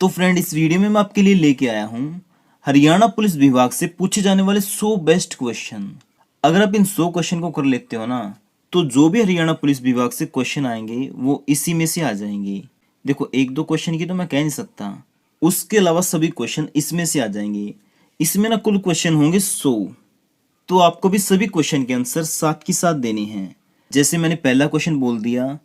तो फ्रेंड, इस वीडियो में मैं आपके लिए लेके आया हूँ हरियाणा पुलिस विभाग से पूछे जाने वाले 100 बेस्ट क्वेश्चन। अगर आप इन 100 क्वेश्चन को कर लेते हो ना, तो जो भी हरियाणा पुलिस विभाग से क्वेश्चन आएंगे वो इसी में से आ जाएंगे। देखो, एक दो क्वेश्चन की तो मैं कह नहीं सकता, उसके अलावा सभी क्वेश्चन इसमें से आ जाएंगे। इसमें ना कुल क्वेश्चन होंगे 100। तो आपको भी सभी क्वेश्चन के आंसर साथ के साथ देने हैं। जैसे मैंने पहला क्वेश्चन बोल दिया,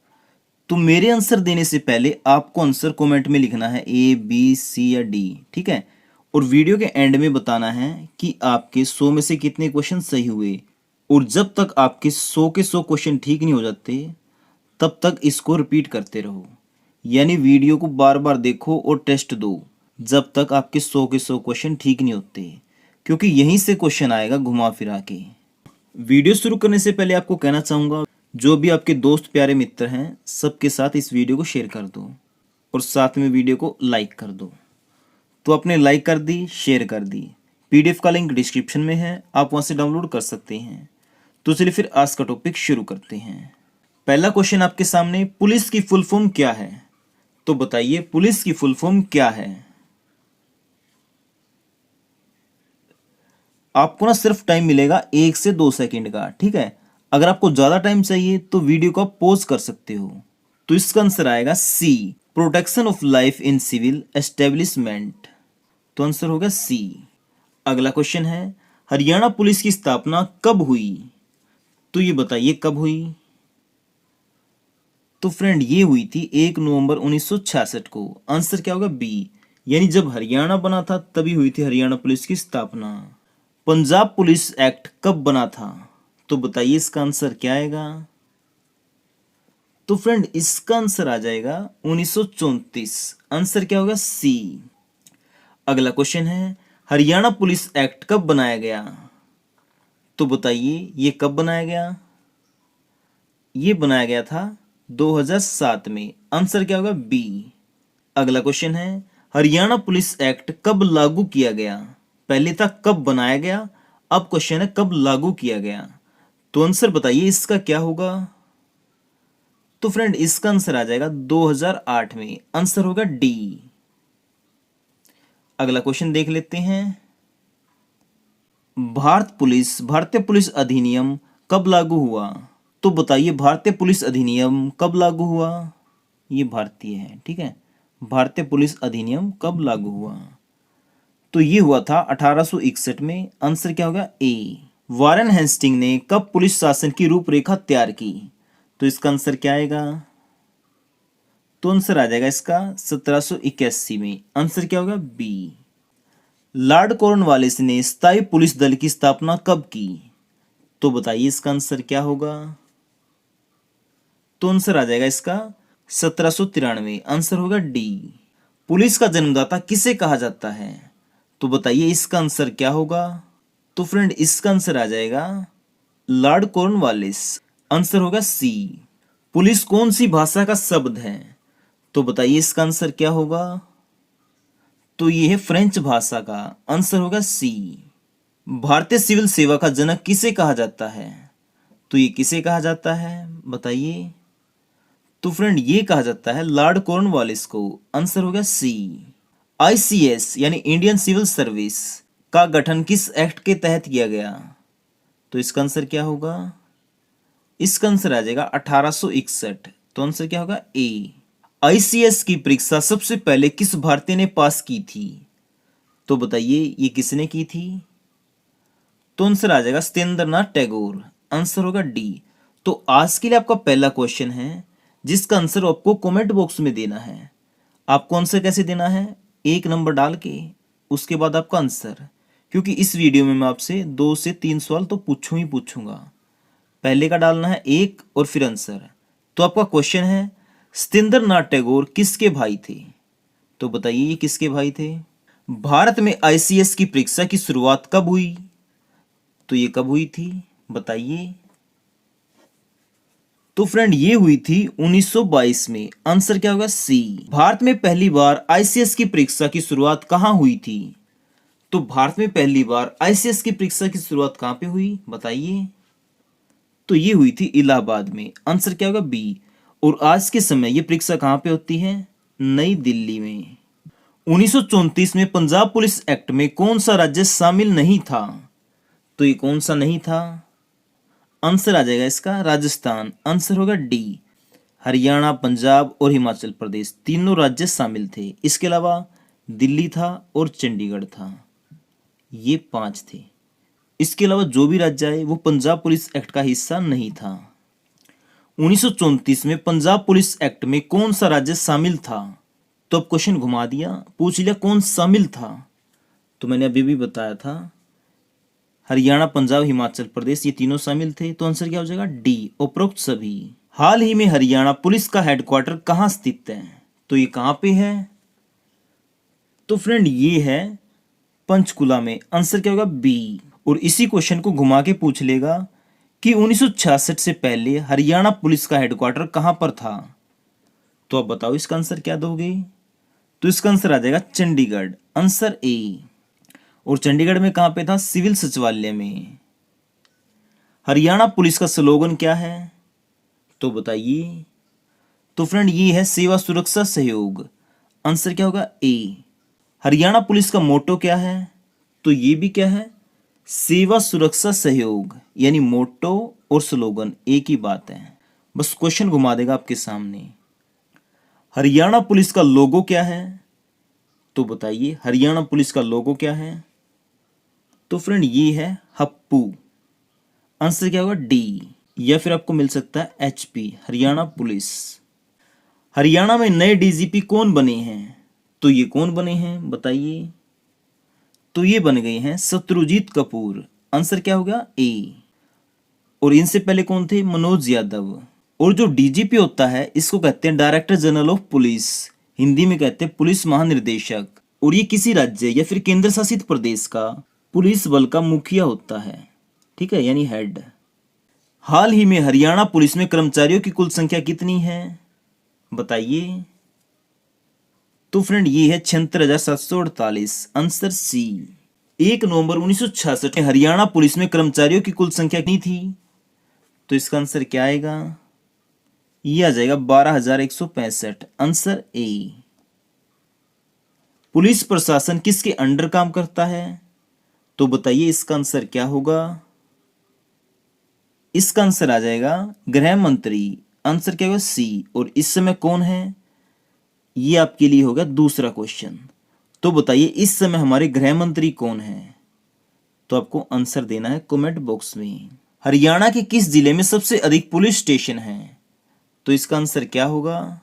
तो मेरे आंसर देने से पहले आपको आंसर कमेंट में लिखना है ए बी सी या डी, ठीक है। और वीडियो के एंड में बताना है कि आपके 100 में से कितने क्वेश्चन सही हुए। और जब तक आपके 100 के 100 क्वेश्चन ठीक नहीं हो जाते, तब तक इसको रिपीट करते रहो। यानी वीडियो को बार बार देखो और टेस्ट दो जब तक आपके 100 के 100 क्वेश्चन ठीक नहीं होते, क्योंकि यहीं से क्वेश्चन आएगा घुमा फिरा के। वीडियो शुरू करने से पहले आपको कहना चाहूँगा, जो भी आपके दोस्त प्यारे मित्र हैं सबके साथ इस वीडियो को शेयर कर दो और साथ में वीडियो को लाइक कर दो। तो आपने लाइक कर दी, शेयर कर दी। पीडीएफ का लिंक डिस्क्रिप्शन में है, आप वहां से डाउनलोड कर सकते हैं। तो चलिए फिर आज का टॉपिक शुरू करते हैं। पहला क्वेश्चन आपके सामने, पुलिस की फुल फॉर्म क्या है? तो बताइए पुलिस की फुल फॉर्म क्या है? आपको ना सिर्फ टाइम मिलेगा 1 से 2 सेकंड का, ठीक है। अगर आपको ज्यादा टाइम चाहिए तो वीडियो को आप पॉज कर सकते हो। तो इसका आंसर आएगा C, protection of life in civil establishment. तो आंसर होगा सी। अगला क्वेश्चन है, हरियाणा पुलिस की स्थापना कब हुई? तो ये बताइए कब हुई? तो फ्रेंड, ये हुई थी 1 नवंबर 1966 को। आंसर क्या होगा? बी, यानी जब हरियाणा बना था तभी हुई थी हरियाणा पुलिस की स्थापना। पंजाब पुलिस एक्ट कब बना था? तो बताइए इसका आंसर क्या आएगा? तो फ्रेंड, इसका आंसर आ जाएगा 1934। आंसर क्या होगा? सी। अगला क्वेश्चन है, हरियाणा पुलिस एक्ट कब बनाया गया? तो बताइए ये कब बनाया गया? ये बनाया गया था 2007 में। आंसर क्या होगा? बी। अगला क्वेश्चन है, हरियाणा पुलिस एक्ट कब लागू किया गया? पहले था कब बनाया गया, अब क्वेश्चन है कब लागू किया गया। तो आंसर बताइए इसका क्या होगा? तो फ्रेंड, इसका आंसर आ जाएगा 2008 में। आंसर होगा डी। अगला क्वेश्चन देख लेते हैं, भारतीय पुलिस अधिनियम कब लागू हुआ? तो बताइए भारतीय पुलिस अधिनियम कब लागू हुआ? ये भारतीय है, ठीक है। भारतीय पुलिस अधिनियम कब लागू हुआ? तो ये हुआ था 1861 में। आंसर क्या होगा? ए। वारेन हेस्टिंग ने कब पुलिस शासन की रूपरेखा तैयार की? तो इसका आंसर क्या आएगा? तो आंसर आ जाएगा इसका 1781 में। आंसर क्या होगा? बी। लॉर्ड कॉर्नवालिस ने स्थायी पुलिस दल की स्थापना कब की? तो बताइए इसका आंसर क्या होगा? तो आंसर आ जाएगा इसका 1793। आंसर होगा डी। पुलिस का जन्मदाता किसे कहा जाता है? तो बताइए इसका आंसर क्या होगा? तो फ्रेंड, इसका आंसर आ जाएगा लॉर्ड कॉर्नवालिस। आंसर होगा सी। पुलिस कौन सी भाषा का शब्द है? तो बताइए इसका आंसर क्या होगा? तो ये है फ्रेंच भाषा का। आंसर होगा सी। भारतीय सिविल सेवा का जनक किसे कहा जाता है? तो ये किसे कहा जाता है बताइए? तो फ्रेंड, ये कहा जाता है लॉर्ड कॉर्नवालिस को। आंसर होगा सी। आईसीएस यानी इंडियन सिविल सर्विस का गठन किस एक्ट के तहत किया गया? तो इसका आंसर क्या होगा? इसका आंसर आ जाएगा 1861। तो आंसर क्या होगा? ए। आईसीएस की परीक्षा सबसे पहले किस भारतीय ने पास की थी? तो बताइए ये किसने की थी? तो आंसर आ जाएगा सत्येंद्रनाथ टैगोर। आंसर होगा डी। तो आज के लिए आपका पहला क्वेश्चन है, जिसका आंसर आपको कमेंट बॉक्स में देना है। आपको आंसर कैसे देना है? 1 नंबर डाल के, उसके बाद आपका आंसर। क्योंकि इस वीडियो में मैं आपसे 2 से 3 सवाल तो पूछूं ही पूछूंगा। पहले का डालना है 1 और फिर आंसर। तो आपका क्वेश्चन है, सत्येंद्रनाथ टैगोर किसके भाई थे? तो बताइए ये किसके भाई थे? भारत में आईसीएस की परीक्षा की शुरुआत कब हुई? तो ये कब हुई थी बताइए? तो फ्रेंड, ये हुई थी 1922 में। आंसर क्या होगा? सी। भारत में पहली बार आईसीएस की परीक्षा की शुरुआत कहां हुई थी? तो भारत में पहली बार आईसीएस की परीक्षा की शुरुआत कहां पे हुई बताइए? तो ये हुई थी इलाहाबाद में। आंसर क्या होगा? बी। और आज के समय ये परीक्षा कहां पे होती है? नई दिल्ली में। 1934 में पंजाब पुलिस एक्ट में कौन सा राज्य शामिल नहीं था? तो ये कौन सा नहीं था? आंसर आ जाएगा इसका राजस्थान। आंसर होगा डी। हरियाणा, पंजाब और हिमाचल प्रदेश तीनों राज्य शामिल थे। इसके अलावा दिल्ली था और चंडीगढ़ था। ये 5 थे। इसके अलावा जो भी राज्य आए वो पंजाब पुलिस एक्ट का हिस्सा नहीं था। 1934 में पंजाब पुलिस एक्ट में कौन सा राज्य शामिल था? तो अब क्वेश्चन घुमा दिया, पूछ लिया कौन शामिल था। तो मैंने अभी भी बताया था हरियाणा, पंजाब, हिमाचल प्रदेश ये तीनों शामिल थे। तो आंसर क्या हो जाएगा? डी, उपरोक्त सभी। हाल ही में हरियाणा पुलिस का हेडक्वार्टर कहाँ स्थित है? तो ये कहाँ पे है? तो फ्रेंड ये है पंचकुला में। आंसर क्या होगा? बी। और इसी क्वेश्चन को घुमा के पूछ लेगा कि 1966 से पहले हरियाणा पुलिस का हेडक्वार्टर कहां पर था? तो अब बताओ इसका आंसर क्या दोगे? तो इसका आंसर आ जाएगा चंडीगढ़। Answer A. और चंडीगढ़ में कहां पे था? सिविल सचिवालय में। हरियाणा पुलिस का स्लोगन क्या है? तो बताइए। तो फ्रेंड ये है सेवा सुरक्षा सहयोग। आंसर क्या होगा? ए। हरियाणा पुलिस का मोटो क्या है? तो ये भी क्या है? सेवा सुरक्षा सहयोग। यानी मोटो और स्लोगन एक ही बात है, बस क्वेश्चन घुमा देगा आपके सामने। हरियाणा पुलिस का लोगो क्या है? तो बताइए हरियाणा पुलिस का लोगो क्या है? तो फ्रेंड ये है हप्पू। आंसर क्या होगा? डी। या फिर आपको मिल सकता है एचपी, हरियाणा पुलिस। हरियाणा में नए डीजीपी कौन बने हैं? तो ये कौन बने हैं बताइए। तो ये बन गए हैं शत्रुजीत कपूर। आंसर क्या होगा? ए। और इनसे पहले कौन थे? मनोज यादव। और जो डीजीपी होता है इसको कहते हैं director general of police, Hindi में कहते हैं पुलिस महानिर्देशक। और ये किसी राज्य या फिर केंद्र शासित प्रदेश का पुलिस बल का मुखिया होता है, ठीक है, यानी हेड। हाल ही में हरियाणा पुलिस में कर्मचारियों की कुल संख्या कितनी है बताइए। तो फ्रेंड ये है 76,748। Answer C. 1 नवंबर 1966 में हरियाणा पुलिस में कर्मचारियों की कुल संख्या कितनी थी? तो इसका आंसर क्या आएगा? ये आ जाएगा 12,165। Answer A. पुलिस प्रशासन किसके अंडर काम करता है? तो बताइए इसका आंसर क्या होगा? इसका आंसर आ जाएगा गृह मंत्री। आंसर क्या होगा? सी। और इस समय कौन है? ये आपके लिए होगा दूसरा क्वेश्चन। तो बताइए इस समय हमारे गृह मंत्री कौन है? तो आपको आंसर देना है कमेंट बॉक्स में। हरियाणा के किस जिले में सबसे अधिक पुलिस स्टेशन है? तो इसका आंसर क्या होगा?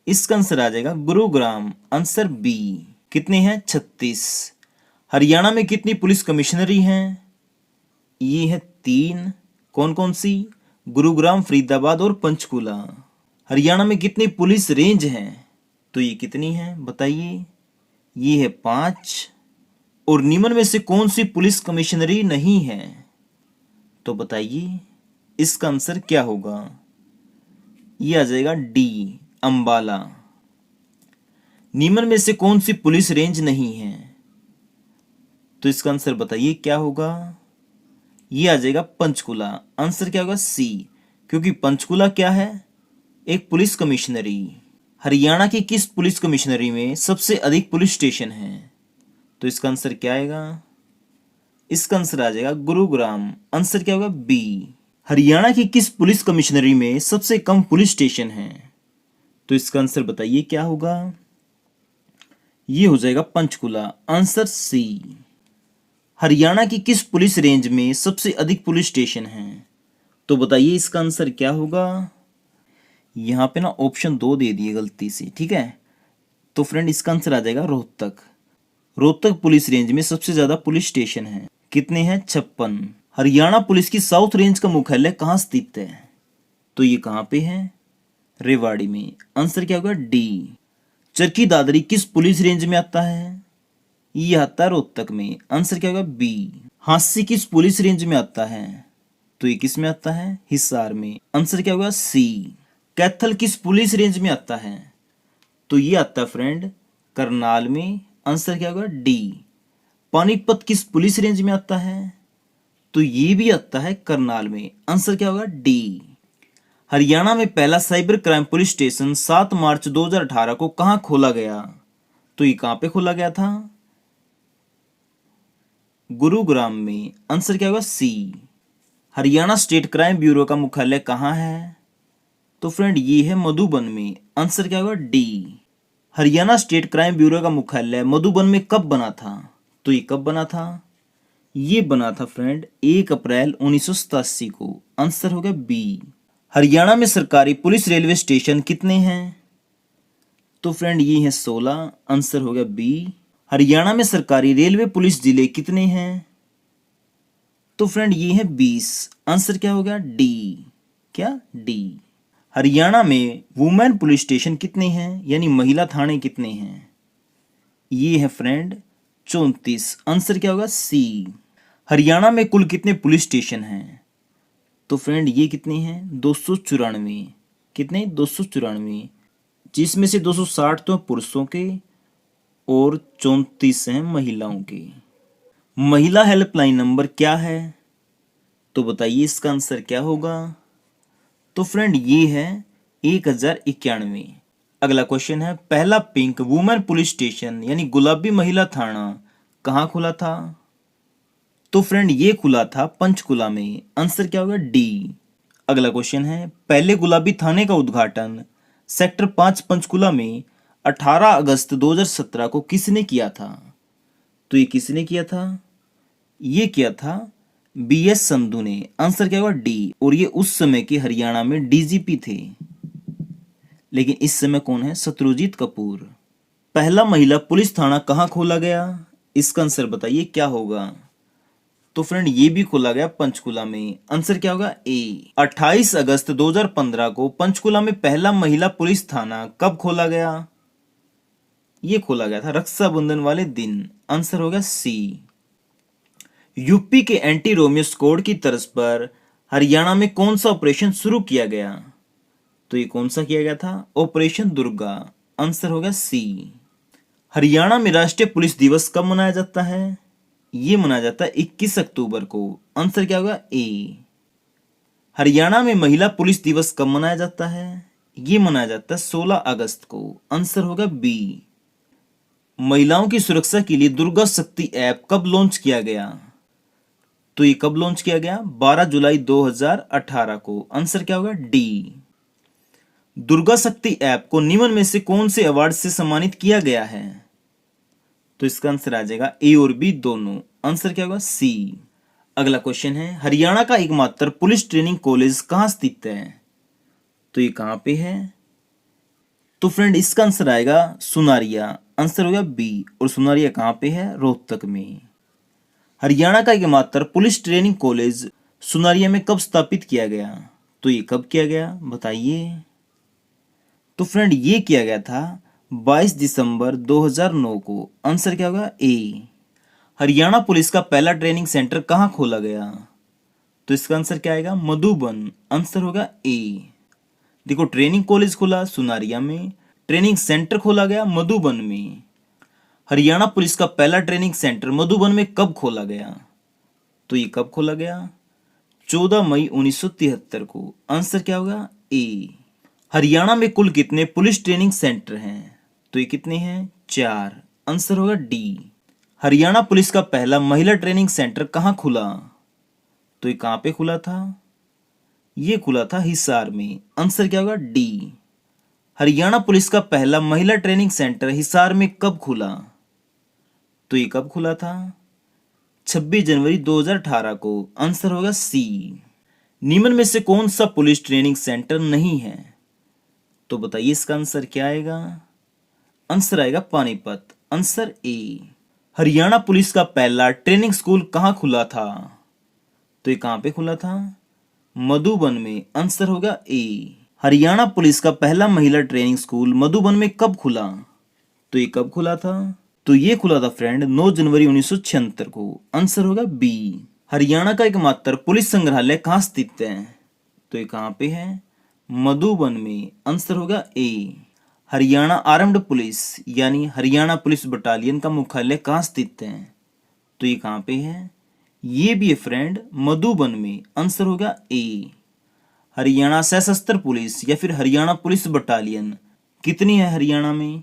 इसका आंसर आ जाएगा गुरुग्राम। Answer B. कितने हैं? 36। हरियाणा में कितनी पुलिस कमिश्नरी हैं? ये है 3। कौन कौन सी? गुरुग्राम, फरीदाबाद और पंचकुला। हरियाणा में कितनी पुलिस रेंज हैं? तो ये कितनी है बताइए। ये है 5। और निम्न में से कौन सी पुलिस कमिश्नरी नहीं है? तो बताइए इसका आंसर क्या होगा? ये आ जाएगा डी, अंबाला। निम्न में से कौन सी पुलिस रेंज नहीं है? तो इसका आंसर बताइए क्या होगा? ये आ जाएगा पंचकुला। आंसर क्या होगा? सी। क्योंकि पंचकुला क्या है? एक पुलिस कमिश्नरी। हरियाणा की किस पुलिस कमिश्नरी में सबसे अधिक पुलिस स्टेशन है? तो इसका आंसर क्या आएगा? इसका आंसर आ जाएगा गुरुग्राम। आंसर क्या होगा? बी। हरियाणा की किस पुलिस कमिश्नरी में सबसे कम पुलिस स्टेशन है? तो इसका आंसर बताइए क्या होगा? ये हो जाएगा पंचकुला। Answer C. हरियाणा की किस पुलिस रेंज में सबसे अधिक पुलिस स्टेशन है? तो बताइए इसका आंसर क्या होगा? यहाँ पे ना ऑप्शन 2 दे दिए गलती से, ठीक है। तो फ्रेंड इसका आंसर आ जाएगा रोहतक। रोहतक पुलिस रेंज में सबसे ज्यादा पुलिस स्टेशन है। कितने हैं? 56। हरियाणा पुलिस की साउथ रेंज का मुख्यालय कहाँ स्थित है? तो ये कहाँ पे है? रेवाड़ी में। आंसर क्या होगा? डी। चरखी दादरी किस पुलिस रेंज में आता है? ये आता है रोहतक में। आंसर क्या होगा? बी। हांसी किस पुलिस रेंज में आता है? तो ये किस में आता है? हिसार में। आंसर क्या होगा? सी। कैथल किस पुलिस रेंज में आता है? तो ये आता है फ्रेंड करनाल में। आंसर क्या होगा? डी। पानीपत किस पुलिस रेंज में आता है? तो ये भी आता है करनाल में। आंसर क्या होगा? डी। हरियाणा में पहला साइबर क्राइम पुलिस स्टेशन 7 मार्च 2018 को कहां खोला गया? तो ये कहां पे खोला गया था? गुरुग्राम में। आंसर क्या होगा? सी। हरियाणा स्टेट क्राइम ब्यूरो का मुख्यालय कहाँ है? तो फ्रेंड ये है मधुबन में। आंसर क्या होगा? D. Haryana state crime bureau का मुख्यालय मधुबन में कब बना था? तो ये कब बना था? ये बना था फ्रेंड 1 अप्रैल 1987 को। आंसर हो गया बी। हरियाणा में सरकारी पुलिस रेलवे स्टेशन कितने हैं? तो फ्रेंड ये है 16। आंसर हो गया बी। हरियाणा में सरकारी रेलवे पुलिस जिले कितने हैं? तो फ्रेंड ये है 20। आंसर क्या हो गया? डी। क्या? डी। हरियाणा में वुमेन पुलिस स्टेशन कितने हैं, यानी महिला थाने कितने हैं? ये है फ्रेंड 34। आंसर क्या होगा? सी। हरियाणा में कुल कितने पुलिस स्टेशन हैं? तो फ्रेंड ये कितने हैं? 294। कितने? 294, जिसमें से 260 तो पुरुषों के और 34 हैं महिलाओं के। महिला हेल्पलाइन नंबर क्या है? तो बताइए इसका आंसर क्या होगा? तो फ्रेंड ये है 1091। अगला क्वेश्चन है, पहला पिंक वुमेन पुलिस स्टेशन यानी गुलाबी महिला थाना कहाँ खुला था? तो फ्रेंड ये खुला था पंचकुला में। आंसर क्या होगा? डी। अगला क्वेश्चन है, पहले गुलाबी थाने का उद्घाटन सेक्टर 5 पंचकुला में 18 अगस्त 2017 को किसने किया था? तो ये किसने किया था? ये किया था BS संधू ने। आंसर क्या होगा? डी। और ये उस समय के हरियाणा में डीजीपी थे, लेकिन इस समय कौन है? शत्रुजीत कपूर। पहला महिला पुलिस थाना कहाँ खोला गया? इसका आंसर बताइए क्या होगा? तो फ्रेंड ये भी खोला गया पंचकुला में। आंसर क्या होगा? ए। 28 अगस्त 2015 को पंचकुला में पहला महिला पुलिस थाना कब खोला गया? ये खोला गया था रक्षाबंधन वाले दिन। आंसर होगा सी। यूपी के एंटी रोमियो स्क्वाड की तर्ज पर हरियाणा में कौन सा ऑपरेशन शुरू किया गया? तो ये कौन सा किया गया था? ऑपरेशन दुर्गा। आंसर होगा सी। हरियाणा में राष्ट्रीय पुलिस दिवस कब मनाया जाता है? ये मनाया जाता है 21 अक्टूबर को। आंसर क्या होगा? ए। हरियाणा में महिला पुलिस दिवस कब मनाया जाता है? ये मनाया जाता है 16 अगस्त को। आंसर होगा बी। महिलाओं की सुरक्षा के लिए दुर्गा शक्ति ऐप कब लॉन्च किया गया? तो ये कब लॉन्च किया गया? 12 जुलाई 2018 को। आंसर क्या होगा? डी। दुर्गा शक्ति ऐप को निम्न में से कौन से अवार्ड से सम्मानित किया गया है? तो इसका आंसर आ जाएगा ए और बी दोनों। आंसर क्या होगा? सी। अगला क्वेश्चन है, हरियाणा का एकमात्र पुलिस ट्रेनिंग कॉलेज कहाँ स्थित है? तो ये कहाँ पे है? तो फ्रेंड इसका आंसर आएगा सुनारिया। आंसर होगा बी। और सुनारिया कहाँ पे है? रोहतक में। हरियाणा का एकमात्र पुलिस ट्रेनिंग कॉलेज सुनारिया में कब स्थापित किया गया? तो ये कब किया गया बताइए? तो फ्रेंड ये किया गया था 22 दिसंबर 2009 को। आंसर क्या होगा? ए। हरियाणा पुलिस का पहला ट्रेनिंग सेंटर कहाँ खोला गया? तो इसका आंसर क्या आएगा? मधुबन। आंसर होगा ए। देखो ट्रेनिंग कॉलेज खोला सुनारिया में, ट्रेनिंग सेंटर खोला गया मधुबन में। हरियाणा पुलिस का पहला ट्रेनिंग सेंटर मधुबन में कब खोला गया? तो ये कब खोला गया? 14 मई 1973 को। आंसर क्या होगा? ए। हरियाणा में कुल कितने पुलिस ट्रेनिंग सेंटर हैं? तो ये कितने हैं? 4। आंसर होगा डी। हरियाणा पुलिस का पहला महिला ट्रेनिंग सेंटर कहाँ खुला? तो ये कहाँ पे खुला था? ये खुला था हिसार में। आंसर क्या होगा? डी। हरियाणा पुलिस का पहला महिला ट्रेनिंग सेंटर हिसार में कब खुला? तो ये कब खुला था? 26 जनवरी 2018 को। आंसर होगा सी। निम्न में से कौन सा पुलिस ट्रेनिंग सेंटर नहीं है? तो बताइए इसका आंसर क्या आएगा? आंसर आएगा Panipat. Answer A. Haryana police का पहला ट्रेनिंग स्कूल कहाँ खुला था? तो ये कहाँ पे खुला था? मधुबन में। आंसर होगा ए। हरियाणा पुलिस का पहला महिला ट्रेनिंग स्कूल मधुबन में कब खुला? तो ये कब खुला था? तो ये खुला था फ्रेंड 9 जनवरी 1976 को। आंसर होगा बी। हरियाणा का एकमात्र पुलिस संग्रहालय कहाँ स्थित है? तो ये कहाँ पे है? मधुबन में। आंसर होगा ए। हरियाणा आर्म्ड पुलिस यानी हरियाणा पुलिस बटालियन का मुख्यालय कहाँ स्थित है? तो ये कहाँ पे है? ये भी है फ्रेंड मधुबन में। आंसर होगा ए। हरियाणा सशस्त्र पुलिस या फिर हरियाणा पुलिस बटालियन कितनी है हरियाणा में?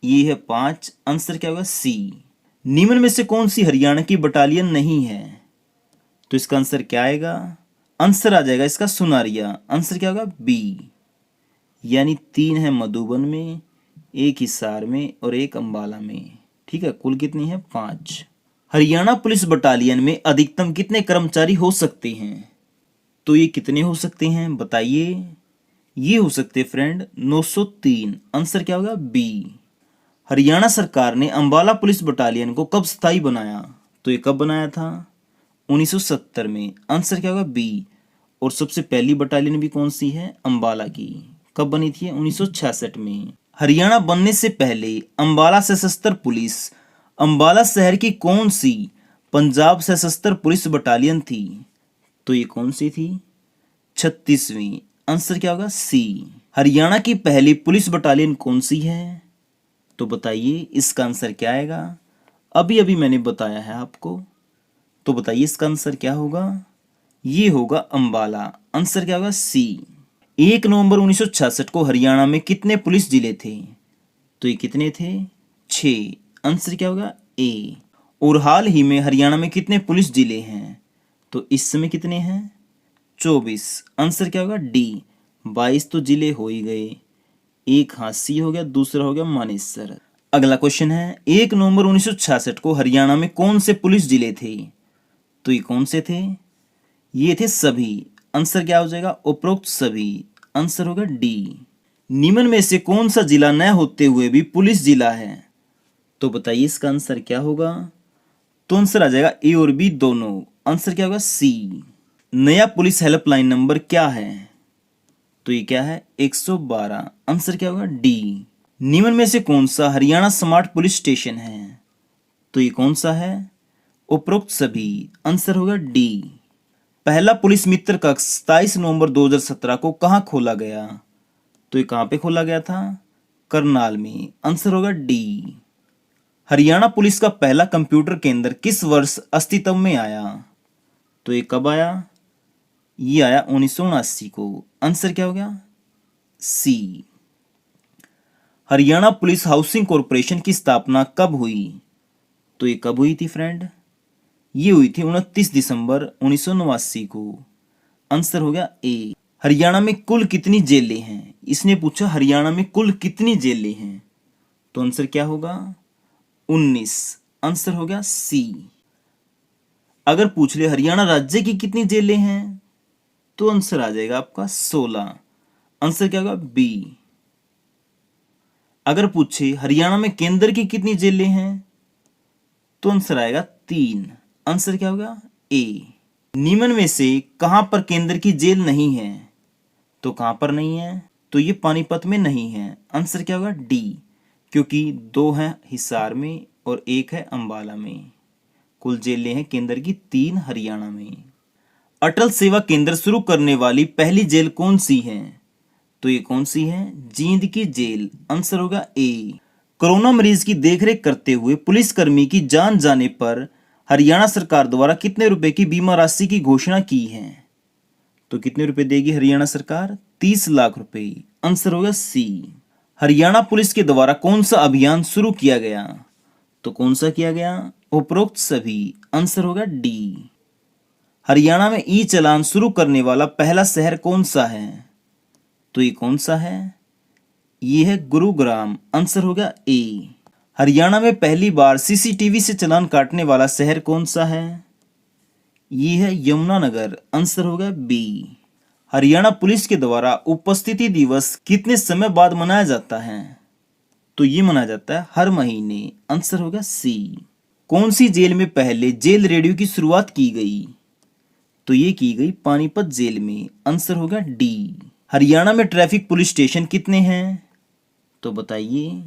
ये है 5, आंसर क्या होगा सी। निम्न में से कौन सी हरियाणा की बटालियन नहीं है? तो इसका आंसर क्या आएगा? आंसर आ जाएगा इसका सुनारिया, आंसर क्या होगा बी। यानी 3 है मधुबन में, 1 हिसार में और 1 अंबाला में। ठीक है, कुल कितनी है? 5। हरियाणा पुलिस बटालियन में अधिकतम कितने कर्मचारी हो सकते हैं? तो ये कितने हो सकते हैं बताइए? ये हो सकते फ्रेंड 903, आंसर क्या होगा बी। हरियाणा सरकार ने अंबाला पुलिस बटालियन को कब स्थायी बनाया? तो ये कब बनाया था? 1970 में, आंसर क्या होगा बी। और सबसे पहली बटालियन भी कौन सी है? अंबाला की। कब बनी थी? 1966 में। हरियाणा बनने से पहले अंबाला सशस्त्र पुलिस अंबाला शहर की कौन सी पंजाब सशस्त्र पुलिस बटालियन थी? तो ये कौन सी थी? 36वीं, आंसर क्या होगा सी। हरियाणा की पहली पुलिस बटालियन कौन सी है? तो बताइए इसका आंसर क्या आएगा? अभी अभी मैंने बताया है आपको, तो बताइए इसका आंसर क्या होगा? ये होगा अंबाला, आंसर क्या होगा सी। 1 नवंबर 1966 को हरियाणा में कितने पुलिस जिले थे? तो ये कितने थे? 6, आंसर क्या होगा ए। और हाल ही में हरियाणा में कितने पुलिस जिले हैं? तो इस समय कितने हैं? 24, आंसर क्या होगा डी। 22 तो जिले हो ही गए, एक हांसी हो गया, दूसरा हो गया मानेसर। अगला क्वेश्चन है, 1 नवंबर 1966 को हरियाणा में कौन से पुलिस जिले थे? तो ये कौन से थे? ये थे सभी, आंसर क्या हो जाएगा? उपरोक्त सभी, आंसर होगा डी। निम्न में से कौन सा जिला न होते हुए भी पुलिस जिला है? तो बताइए इसका आंसर क्या होगा? तो आंसर आ जाएगा ए और बी दोनों, आंसर क्या होगा सी। नया पुलिस हेल्पलाइन नंबर क्या है? तो ये क्या है? 112, आंसर क्या होगा डी। निम्न में से कौन सा हरियाणा स्मार्ट पुलिस स्टेशन है? तो ये कौन सा है? उपरोक्त सभी, आंसर होगा डी। पहला पुलिस मित्र कक्ष 27 नवंबर 2017 को कहां खोला गया? तो ये कहां पे खोला गया था? करनाल में, आंसर होगा डी। हरियाणा पुलिस का पहला कंप्यूटर केंद्र किस वर्ष अस्तित्व में आया? तो ये कब आया? ये आया 1979 को, आंसर क्या हो गया? सी। हरियाणा पुलिस हाउसिंग कॉरपोरेशन की स्थापना कब हुई? तो ये कब हुई थी फ्रेंड? ये हुई थी 29 दिसंबर 1989 को, आंसर हो गया ए। हरियाणा में कुल कितनी जेलें हैं? इसने पूछा हरियाणा में कुल कितनी जेलें हैं, तो आंसर क्या होगा? 19, आंसर हो गया सी। अगर पूछ ले हरियाणा राज्य की कितनी जेलें हैं, तो आंसर आ जाएगा आपका 16, आंसर क्या होगा बी। अगर पूछे हरियाणा में केंद्र की कितनी जेलें हैं, तो आंसर आएगा 3, आंसर क्या होगा ए। निम्न में से कहां पर केंद्र की जेल नहीं है? तो कहां पर नहीं है? तो ये पानीपत में नहीं है, आंसर क्या होगा डी। क्योंकि 2 हैं हिसार में और 1 है अंबाला में। कुल जेलें हैं केंद्र की 3 हरियाणा में। अटल सेवा केंद्र शुरू करने वाली पहली जेल कौन सी है? तो ये कौन सी है? जींद की जेल, आंसर होगा ए। कोरोना मरीज की देखरेख करते हुए पुलिसकर्मी की जान जाने पर हरियाणा सरकार द्वारा कितने रुपए की बीमा राशि की घोषणा की है? तो कितने रुपए देगी हरियाणा सरकार? 30 लाख रुपए, आंसर होगा सी। हरियाणा पुलिस के द्वारा कौन सा अभियान शुरू किया गया? तो कौन सा किया गया? उपरोक्त सभी, आंसर होगा डी। हरियाणा में ई चालान शुरू करने वाला पहला शहर कौन सा है? तो ये कौन सा है? ये है गुरुग्राम, आंसर होगा ए। हरियाणा में पहली बार सीसीटीवी से चालान काटने वाला शहर कौन सा है? ये है यमुनानगर, आंसर होगा बी। हरियाणा पुलिस के द्वारा उपस्थिति दिवस कितने समय बाद मनाया जाता है? तो ये मनाया जाता है हर महीने, आंसर होगा सी। कौन सी जेल में पहले जेल रेडियो की शुरुआत की गई? तो ये की गई पानीपत जेल में, आंसर होगा डी। हरियाणा में ट्रैफिक पुलिस स्टेशन कितने हैं? तो बताइए।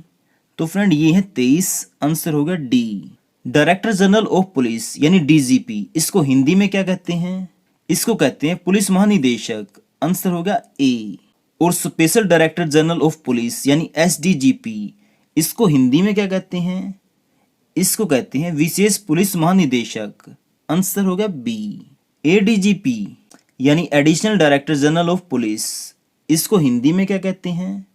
तो फ्रेंड ये है 23, आंसर होगा D. Director general of police यानी डीजीपी, इसको हिंदी में क्या कहते हैं? इसको कहते हैं पुलिस महानिदेशक, आंसर होगा ए। और special director general of police यानी एसडीजीपी, इसको हिंदी में क्या कहते हैं? इसको कहते हैं विशेष पुलिस महानिदेशक, आंसर होगा बी। एडीजीपी यानी additional director general of police, इसको हिंदी में क्या कहते हैं?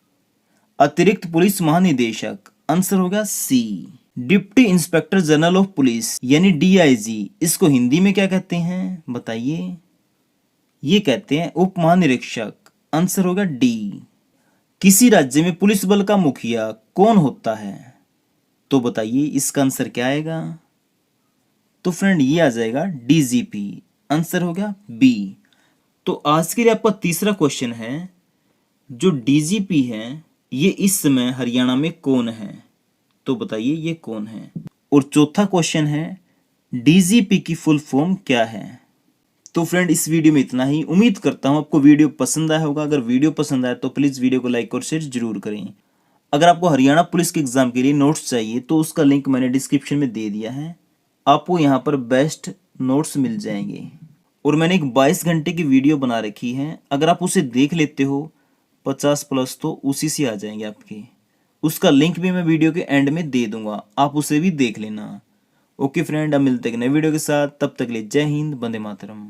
अतिरिक्त पुलिस महानिदेशक, आंसर होगा C. Deputy inspector general of police यानी डीआईजी, इसको हिंदी में क्या कहते हैं बताइए। ये कहते हैं उप महानिरीक्षक। आंसर होगा डी। किसी राज्य में पुलिस बल का मुखिया कौन होता है, तो बताइए इसका आंसर क्या आएगा। तो फ्रेंड ये आ जाएगा डीजीपी। आंसर होगा बी। तो आज के लिए आपका तीसरा क्वेश्चन है, जो डीजीपी है ये इस समय हरियाणा में कौन है, तो बताइए ये कौन है। और चौथा क्वेश्चन है, डीजीपी की फुल फॉर्म क्या है। तो फ्रेंड इस वीडियो में इतना ही। उम्मीद करता हूं आपको वीडियो पसंद आया होगा। अगर वीडियो पसंद आया तो प्लीज वीडियो को लाइक और शेयर जरूर करें। अगर आपको हरियाणा पुलिस के एग्जाम के लिए नोट्स चाहिए तो उसका लिंक मैंने डिस्क्रिप्शन में दे दिया है। आपको यहाँ पर बेस्ट नोट्स मिल जाएंगे। और मैंने एक 22 घंटे की वीडियो बना रखी है, अगर आप उसे देख लेते हो 50+ तो उसी से आ जाएंगे आपके। उसका लिंक भी मैं वीडियो के एंड में दे दूंगा, आप उसे भी देख लेना। ओके फ्रेंड, अब मिलते हैं नए वीडियो के साथ। तब तक के लिए जय हिंद, वंदे मातरम।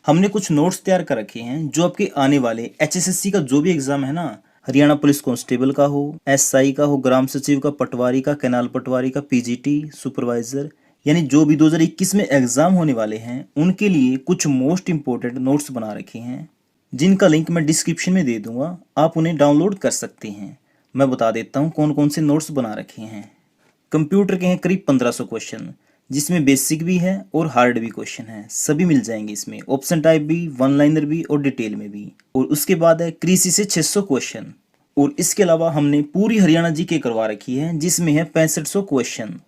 हमने कुछ नोट्स तैयार कर रखे हैं जो आपके आने वाले एचएसएससी का जो भी एग्जाम है ना, हरियाणा पुलिस कांस्टेबल का हो, एसआई का हो, ग्राम सचिव का, पटवारी का, कैनाल पटवारी का, पीजीटी सुपरवाइजर, यानी जो भी 2021 में एग्जाम होने वाले हैं उनके लिए कुछ मोस्ट इंपोर्टेंट नोट्स बना रखे हैं, जिनका लिंक मैं डिस्क्रिप्शन में दे दूंगा। आप उन्हें डाउनलोड कर सकते हैं। मैं बता देता हूँ कौन कौन से नोट्स बना रखे हैं। कंप्यूटर के हैं करीब 1500 क्वेश्चन, जिसमें बेसिक भी है और हार्ड भी क्वेश्चन है, सभी मिल जाएंगे इसमें। ऑप्शन टाइप भी, वन लाइनर भी और डिटेल में भी। और उसके बाद है कृषि से 600 क्वेश्चन। और इसके अलावा हमने पूरी हरियाणा जीके करवा रखी है, जिसमें है 6500 क्वेश्चन।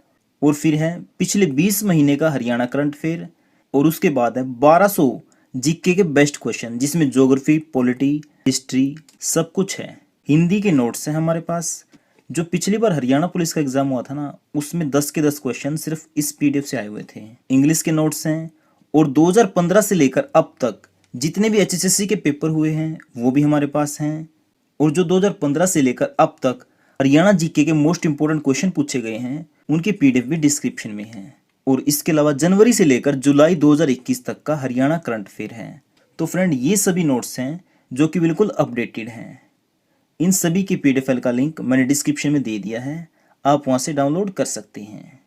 और फिर है पिछले 20 महीने का हरियाणा करंट अफेयर। और उसके बाद है 1200 जीके के बेस्ट क्वेश्चन, जिसमें ज्योग्राफी, पॉलिटी, हिस्ट्री सब कुछ है। हिंदी के नोट्स हैं हमारे पास। जो पिछली बार हरियाणा पुलिस का एग्जाम हुआ था ना, उसमें 10 के 10 क्वेश्चन सिर्फ इस पीडीएफ से आए हुए थे। इंग्लिश के नोट्स हैं। और 2015 से लेकर अब तक जितने भी एचएसएससी के पेपर हुए हैं वो भी हमारे पास हैं। और जो 2015 से लेकर अब तक हरियाणा जीके के मोस्ट इंपोर्टेंट क्वेश्चन पूछे गए हैं उनके पीडीएफ भी डिस्क्रिप्शन में है। और इसके अलावा जनवरी से लेकर जुलाई 2021 तक का हरियाणा करंट अफेयर है। तो फ्रेंड ये सभी नोट्स हैं जो कि बिल्कुल अपडेटेड हैं। इन सभी की पीडीएफ फाइल का लिंक मैंने डिस्क्रिप्शन में दे दिया है, आप वहां से डाउनलोड कर सकते हैं।